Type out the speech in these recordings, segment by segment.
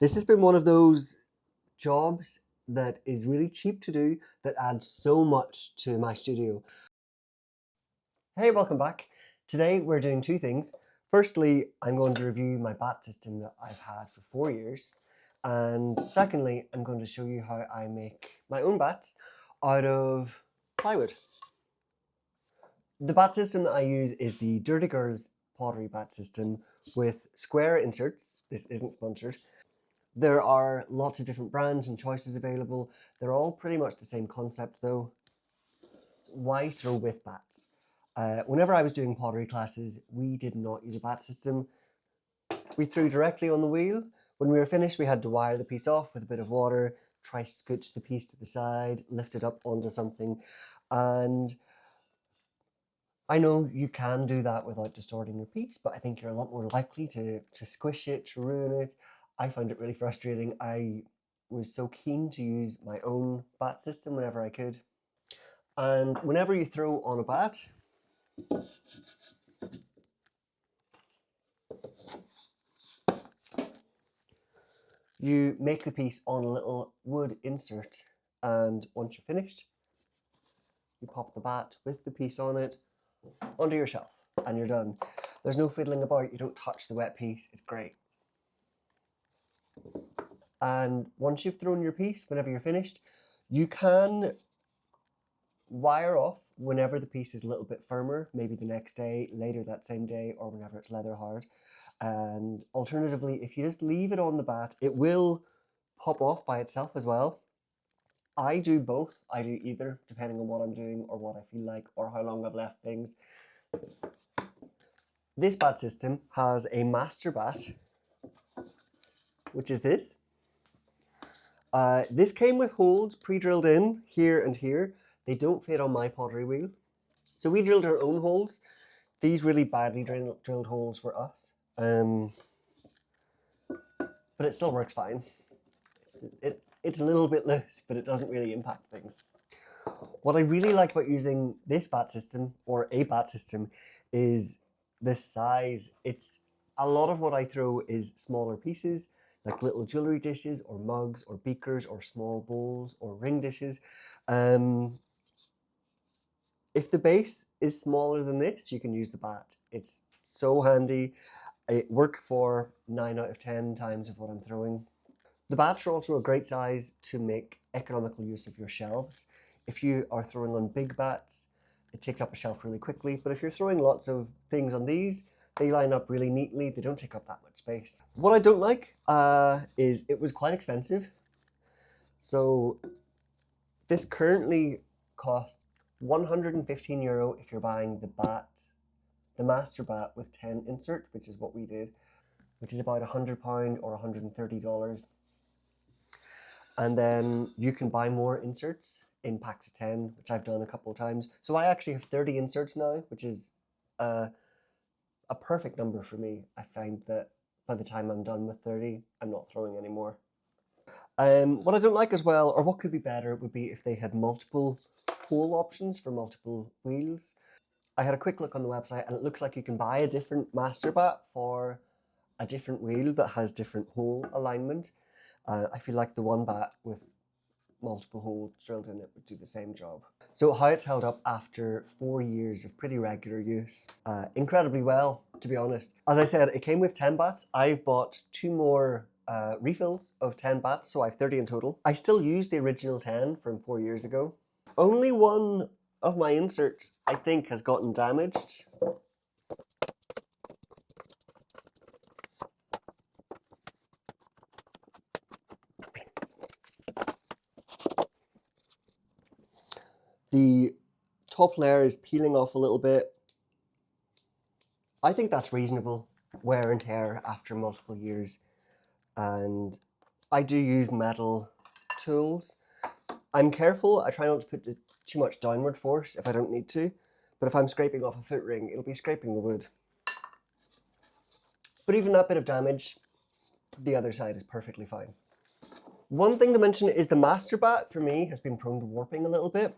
This has been one of those jobs that is really cheap to do that adds so much to my studio. Hey, welcome back. Today we're doing two things. Firstly, I'm going to review my bat system that I've had for 4 years. And secondly, I'm going to show you how I make my own bats out of plywood. The bat system that I use is the Dirty Girls Pottery bat system with square inserts. This isn't sponsored. There are lots of different brands and choices available. They're all pretty much the same concept though. Why throw with bats? Whenever I was doing pottery classes, we did not use a bat system. We threw directly on the wheel. When we were finished, we had to wire the piece off with a bit of water, try scooch the piece to the side, lift it up onto something. And I know you can do that without distorting your piece, but I think you're a lot more likely to squish it, to ruin it. I found it really frustrating. I was so keen to use my own bat system whenever I could. And whenever you throw on a bat, you make the piece on a little wood insert, and once you're finished, you pop the bat with the piece on it onto your shelf and you're done. There's no fiddling about, you don't touch the wet piece, it's great. And once you've thrown your piece, whenever you're finished, you can wire off whenever the piece is a little bit firmer, maybe the next day, later that same day, or whenever it's leather hard. And alternatively, if you just leave it on the bat, it will pop off by itself as well. I do both. I do either, depending on what I'm doing or what I feel like or how long I've left things. This bat system has a master bat, which is this. This came with holes pre-drilled in here and here. They don't fit on my pottery wheel. So we drilled our own holes. These really badly drilled holes were us. But it still works fine. It's a little bit loose, but it doesn't really impact things. What I really like about using this bat system, or a bat system, is the size. It's a lot of what I throw is smaller pieces, like little jewelry dishes or mugs or beakers or small bowls or ring dishes. If the base is smaller than this, you can use the bat. It's so handy. It works for 9 out of 10 times of what I'm throwing. The bats are also a great size to make economical use of your shelves. If you are throwing on big bats, it takes up a shelf really quickly, but if you're throwing lots of things on these, they line up really neatly, they don't take up that much space. What I don't like is it was quite expensive. So this currently costs €115 if you're buying the master bat with 10 inserts, which is what we did, which is about £100 or $130. And then you can buy more inserts in packs of 10, which I've done a couple of times. So I actually have 30 inserts now, which is a perfect number for me. I find that by the time I'm done with 30, I'm not throwing anymore. What I don't like as well, or what could be better, would be if they had multiple hole options for multiple wheels. I had a quick look on the website and it looks like you can buy a different master bat for a different wheel that has different hole alignment. I feel like the one bat with multiple holes drilled in it would do the same job. So how it's held up after 4 years of pretty regular use? Incredibly well, to be honest. As I said, it came with 10 bats. I've bought 2 more refills of 10 bats, so I have 30 in total. I still use the original 10 from 4 years ago. Only one of my inserts, I think, has gotten damaged. The top layer is peeling off a little bit. I think that's reasonable wear and tear after multiple years. And I do use metal tools. I'm careful. I try not to put too much downward force if I don't need to. But if I'm scraping off a foot ring, it'll be scraping the wood. But even that bit of damage, the other side is perfectly fine. One thing to mention is the master bat, for me, has been prone to warping a little bit.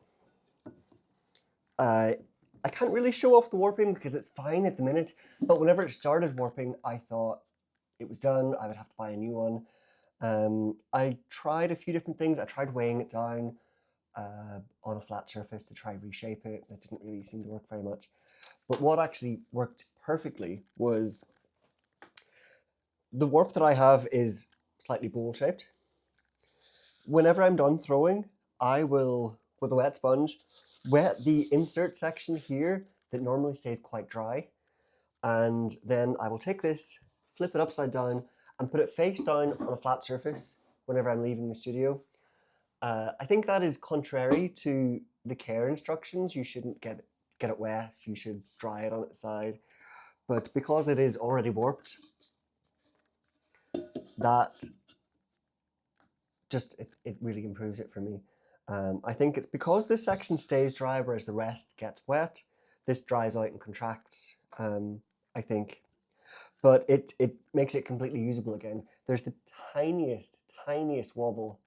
I can't really show off the warping because it's fine at the minute, but whenever it started warping, I thought it was done, I would have to buy a new one. I tried a few different things. I tried weighing it down on a flat surface to try reshape it. That didn't really seem to work very much. But what actually worked perfectly was the warp that I have is slightly bowl shaped. Whenever I'm done throwing, I will, with a wet sponge, wet the insert section here that normally stays quite dry. And then I will take this, flip it upside down, and put it face down on a flat surface whenever I'm leaving the studio. I think that is contrary to the care instructions. You shouldn't get it wet. You should dry it on its side. But because it is already warped, that just, it really improves it for me. I think it's because this section stays dry, whereas the rest gets wet. This dries out and contracts, I think. But it makes it completely usable again. There's the tiniest wobble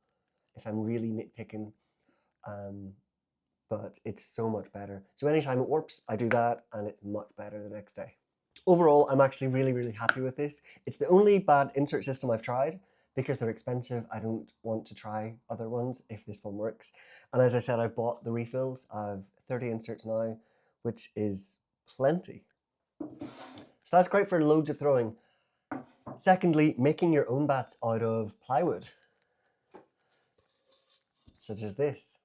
if I'm really nitpicking, but it's so much better. So anytime it warps, I do that, and it's much better the next day. Overall, I'm actually really happy with this. It's the only bad insert system I've tried. Because they're expensive, I don't want to try other ones if this one works. And as I said, I've bought the refills. I have 30 inserts now, which is plenty. So that's great for loads of throwing. Secondly, making your own bats out of plywood, such as this.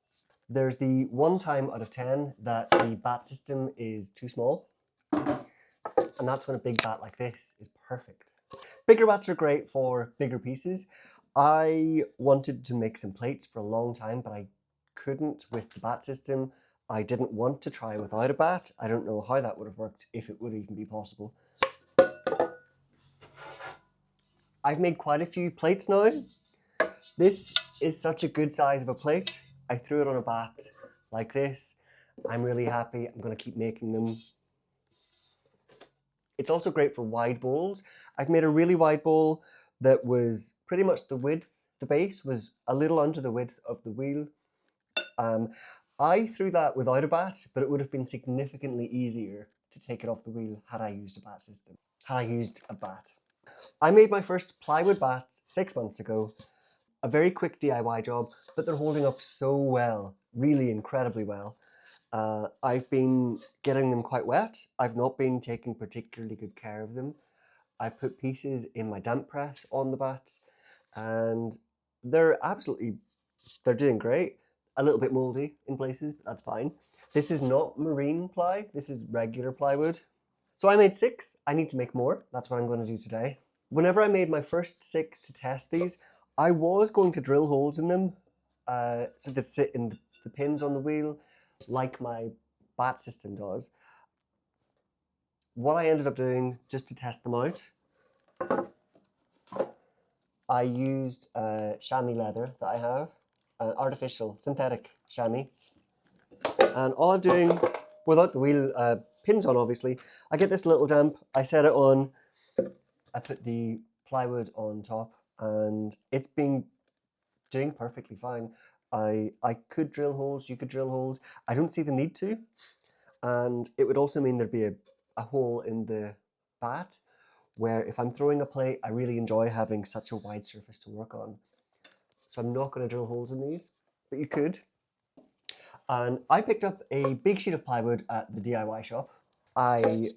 There's the one time out of 10 that the bat system is too small. And that's when a big bat like this is perfect. Bigger bats are great for bigger pieces. I wanted to make some plates for a long time, but I couldn't with the bat system. I didn't want to try without a bat. I don't know how that would have worked, if it would even be possible. I've made quite a few plates now. This is such a good size of a plate. I threw it on a bat like this. I'm really happy. I'm going to keep making them. It's also great for wide bowls. I've made a really wide bowl that was pretty much the width, the base was a little under the width of the wheel. I threw that without a bat, but it would have been significantly easier to take it off the wheel had I used a bat system, had I used a bat. I made my first plywood bats 6 months ago. A very quick DIY job, but they're holding up so well, really incredibly well. I've been getting them quite wet. I've not been taking particularly good care of them. I put pieces in my damp press on the bats, and they're doing great. A little bit moldy in places, but that's fine. This is not marine ply, this is regular plywood. So I made 6, I need to make more. That's what I'm going to do today. Whenever I made my first 6 to test these, I was going to drill holes in them so they sit in the pins on the wheel, like my bat system does. What I ended up doing, just to test them out, I used chamois leather that I have, artificial, synthetic chamois. And all I'm doing, without the wheel pins on obviously, I get this little damp, I set it on, I put the plywood on top, and it's been doing perfectly fine. I could drill holes, you could drill holes. I don't see the need to. And it would also mean there'd be a hole in the bat, where if I'm throwing a plate, I really enjoy having such a wide surface to work on. So I'm not going to drill holes in these, but you could. And I picked up a big sheet of plywood at the DIY shop. I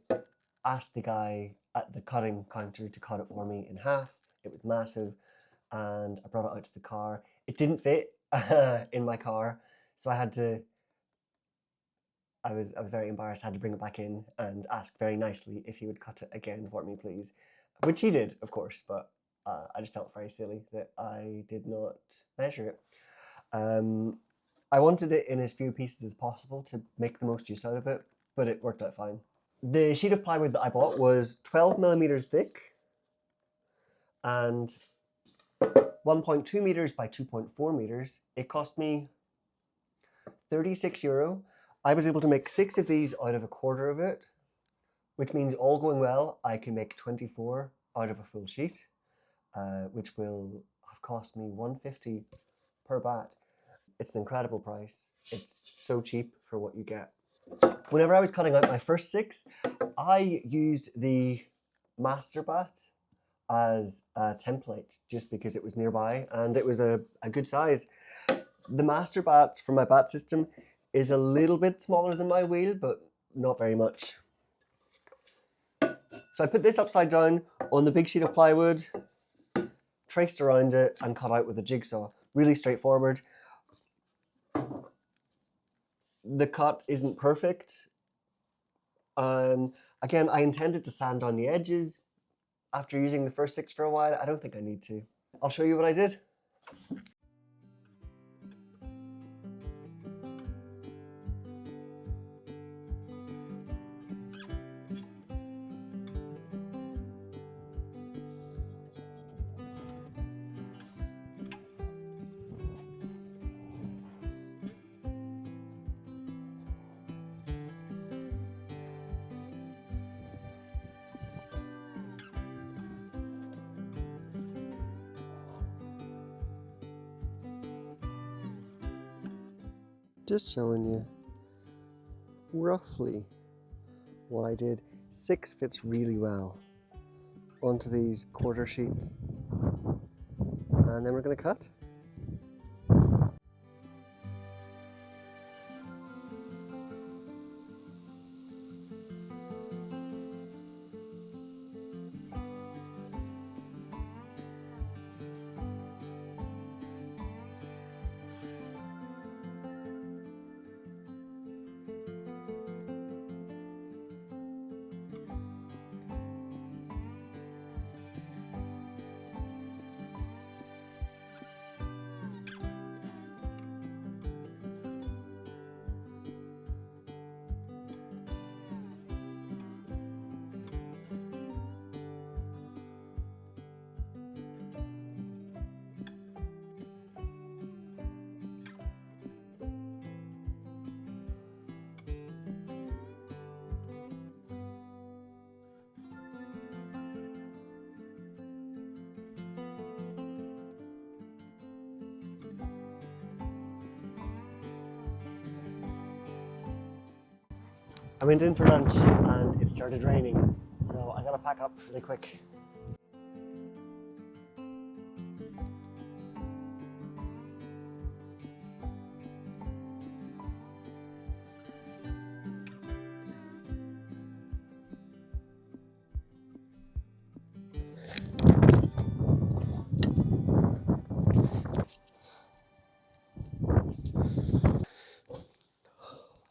asked the guy at the cutting counter to cut it for me in half. It was massive, and I brought it out to the car. It didn't fit in my car, so I was very embarrassed. I had to bring it back in and ask very nicely if he would cut it again for me, please. Which he did, of course, but I just felt very silly that I did not measure it. I wanted it in as few pieces as possible to make the most use out of it, but it worked out fine. The sheet of plywood that I bought was 12mm thick and 1.2 meters by 2.4 meters. It cost me €36. I was able to make 6 of these out of a quarter of it, which means all going well, I can make 24 out of a full sheet, which will have cost me $150 per bat. It's an incredible price. It's so cheap for what you get. Whenever I was cutting out my first 6, I used the master bat as a template just because it was nearby and it was a good size. The master bat for my bat system is a little bit smaller than my wheel, but not very much. So I put this upside down on the big sheet of plywood, traced around it and cut out with a jigsaw. Really straightforward. The cut isn't perfect. Again, I intended to sand down the edges after using the first 6 for a while. I don't think I need to. I'll show you what I did. Just showing you roughly what I did. 6 fits really well onto these quarter sheets. And then we're going to cut. I went in for lunch and it started raining, so I gotta pack up really quick.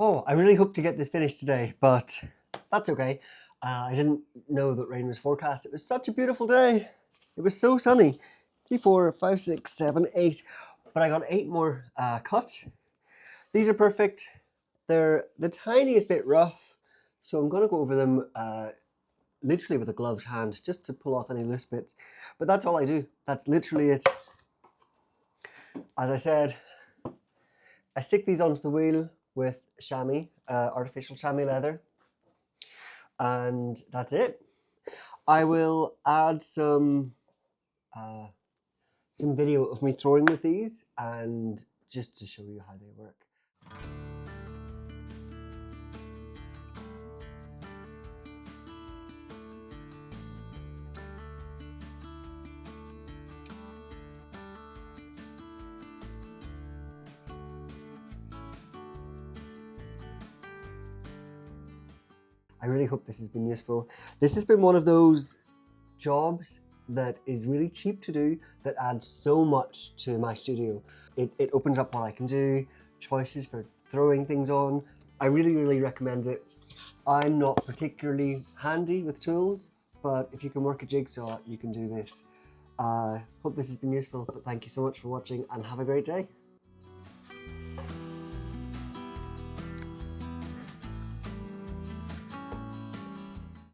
Oh, I really hope to get this finished today, but that's okay. I didn't know that rain was forecast. It was such a beautiful day. It was so sunny. 3, 4, 5, 6, 7, 8. But I got 8 more cut. These are perfect. They're the tiniest bit rough, so I'm going to go over them literally with a gloved hand just to pull off any loose bits. But that's all I do. That's literally it. As I said, I stick these onto the wheel with chamois, artificial chamois leather, and that's it. I will add some video of me throwing with these and just to show you how they work. I really hope this has been useful. This has been one of those jobs that is really cheap to do that adds so much to my studio. It opens up what I can do, choices for throwing things on. I really, really recommend it. I'm not particularly handy with tools, but if you can work a jigsaw, you can do this. Hope this has been useful, but thank you so much for watching and have a great day.